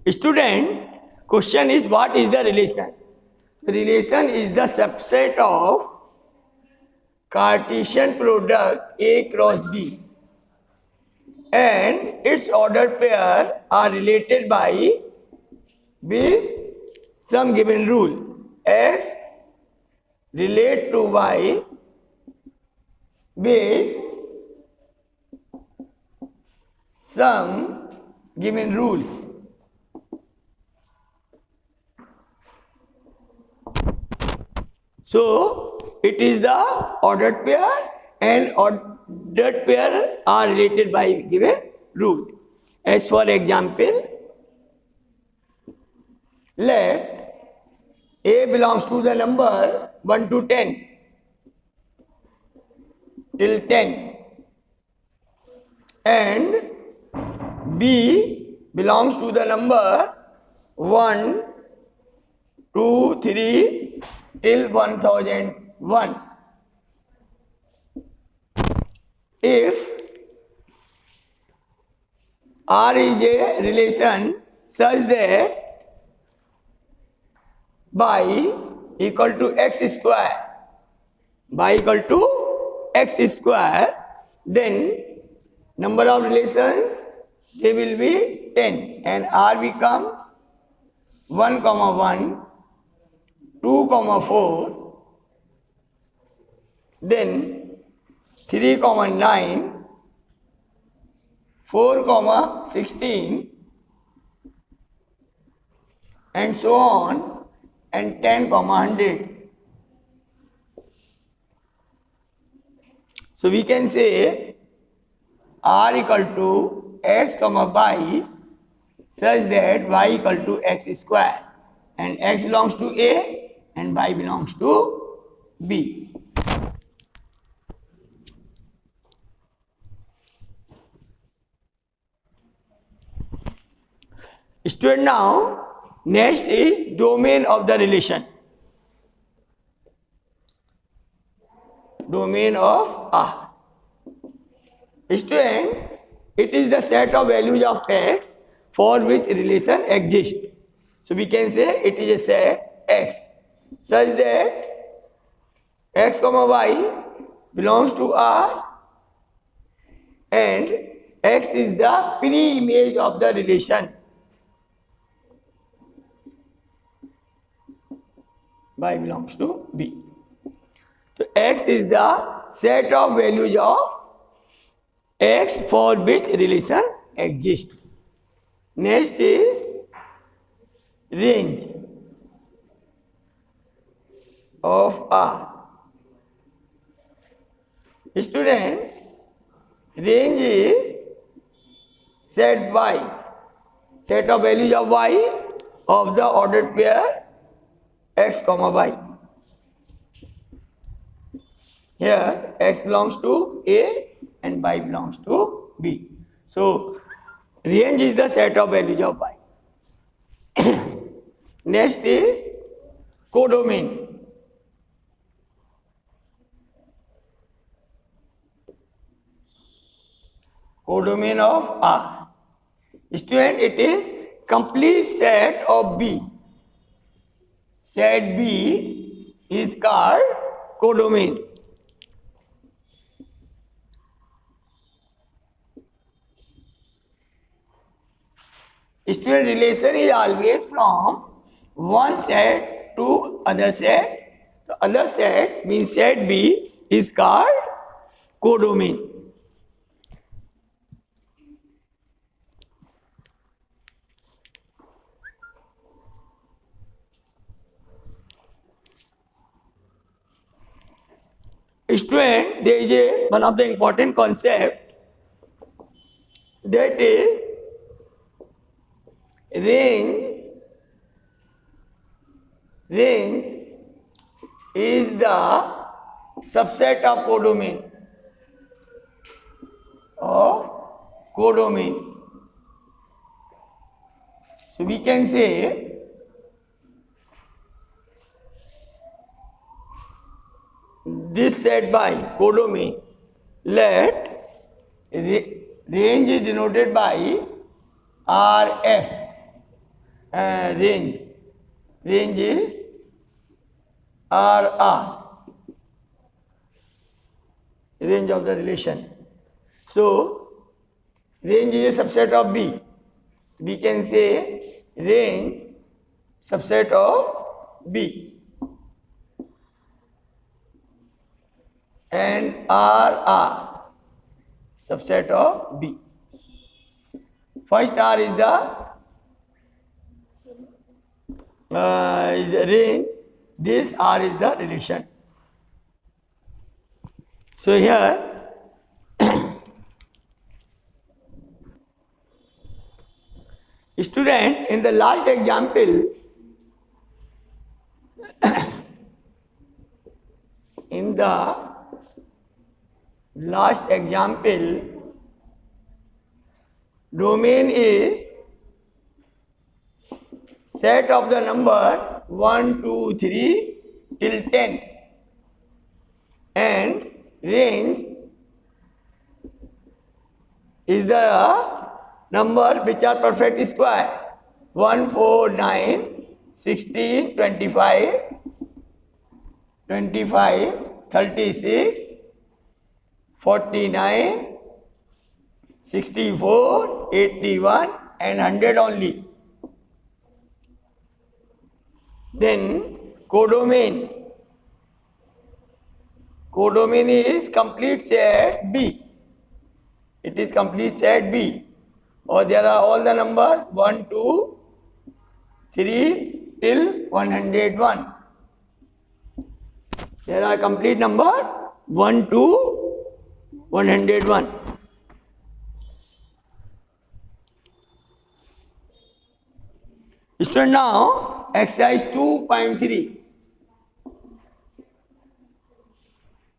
Student, question is what is the relation? The relation is the subset of Cartesian product A cross B and its ordered pair are related by with some given rule. X relate to Y with some given rule. So it is the ordered pair and ordered pair are related by given rule. As for example, let A belongs to the number 1 to 10 till 10 and B belongs to the number 1, 2, 3 till 1001. If R is a relation such that y equal to x square, y equal to x square, then number of relations they will be 10 and R becomes 1, 1, 2, 4, then 3, 9, 4, 16 and so on and 10, 100. So we can say R equal to x, y such that y equal to x square and x belongs to A and y belongs to B. Student, now next is domain of the relation. Domain of R. Student, it is the set of values of x for which relation exists. So we can say it is a set x such that x, y belongs to R and x is the pre-image of the relation. Y belongs to B. So x is the set of values of x for which relation exists. Next is range of R. Student, range is set y, set of values of y of the ordered pair x, y. Here x belongs to A and y belongs to B. So range is the set of values of y. Next is codomain. Codomain of R. Student, it is complete set of B. Set B is called codomain. Student, relation is always from one set to other set. The other set means set B is called codomain. Student, there is one of the important concept, that is range. Range is the subset of codomain. So we can say this set by codomain. Let range is denoted by RF. range. Range is RR. Range of the relation. So, range is a subset of B. We can say range subset of B. And RR subset of B. First R is the range. This R is the relation. So here student, in the last example, domain is set of the number 1, 2, 3 till 10, and range is the number which are perfect square: 1, 4, 9, 16, 25, 36, 49, 64, 81 and 100 only. Then codomain. Codomain is complete set B. It is complete set B. Or there are all the numbers 1, 2, 3 till 101. There are complete number 1 to 101. Student, now exercise 2.3.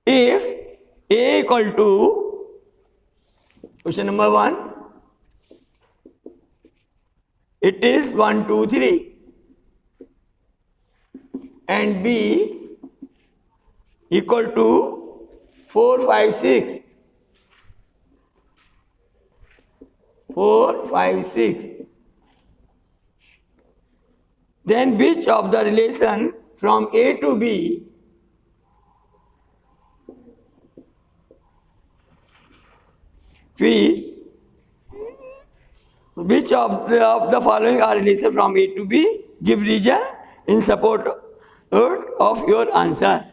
If A equal to, question number 1, it is 1, 2, 3, and B equal to 4, 5, 6. 4, 5, 6. Then which of the relation from A to B which of the following are relation from A to B? Give reason in support of your answer.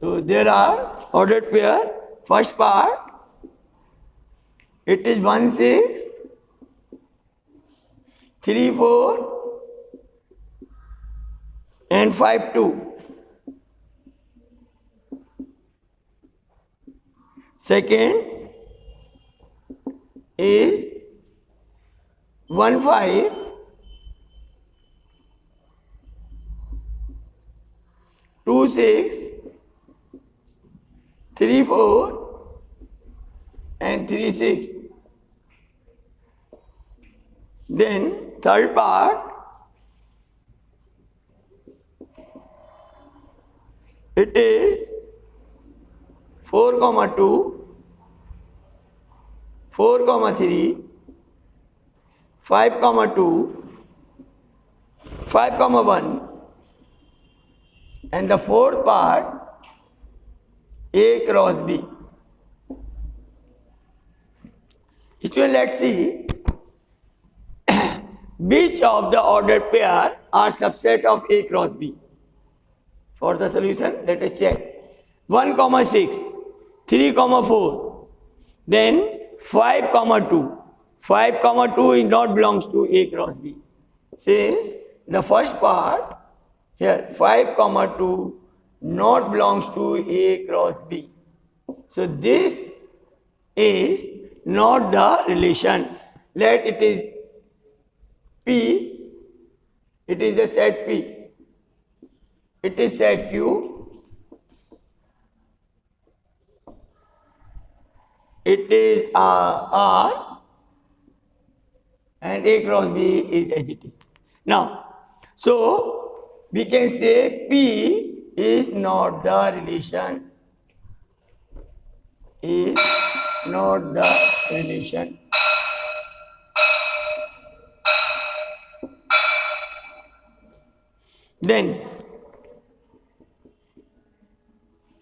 So there are ordered pair. First part, it is 1, 6, 3, 4 and 5, 2. Second is 1, 5, 2, 6, 3, 4 and 3, 6. Then third part, it is 4, 2, 4, 3, 5, 2, 5, 1, and the fourth part A cross B. Student, let's see which of the ordered pair are subset of A cross B. For the solution, let us check. 1, 6, 3, 4, then 5, 2. 5, 2 is not belongs to A cross B. Since the first part here 5, 2 not belongs to A cross B. So this is not the relation. Let it is P. It is the set P. It is set Q. It is R, and A cross B is as it is. Now, so we can say P is not the relation. Is not the relation. Then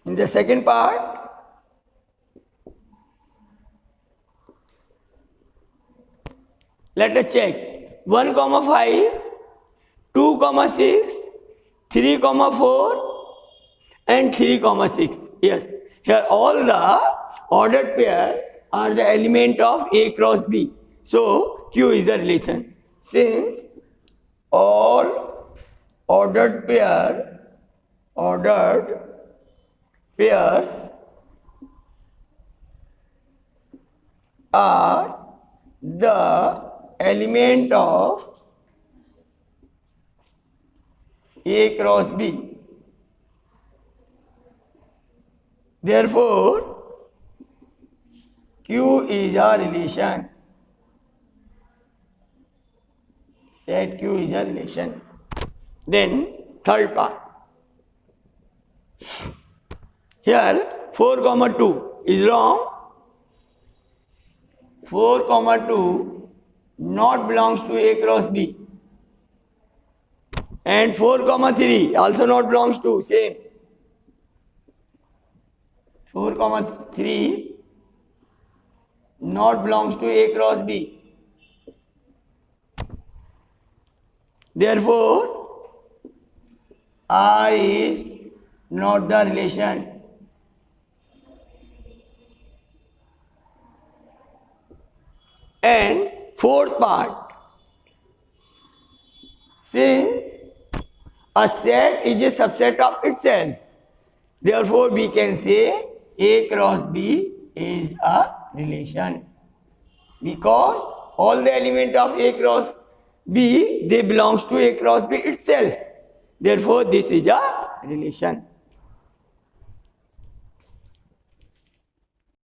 in the second part, let us check 1, 5, 2, 6, 3, 4 and 3, 6. Yes, here all the ordered pair are the element of A cross B. So Q is the relation. Since all ordered pairs are the element of A cross B. Therefore, Q is a relation. Set Q is a relation. Then third part. Here 4, 2 is wrong. 4, 2 not belongs to A cross B. And 4, 3 also not belongs to same. 4, 3 not belongs to A cross B. Therefore, R is not the relation. And fourth part, since a set is a subset of itself, therefore we can say A cross B is a relation, because all the elements of A cross B, they belongs to A cross B itself. Therefore this is a relation.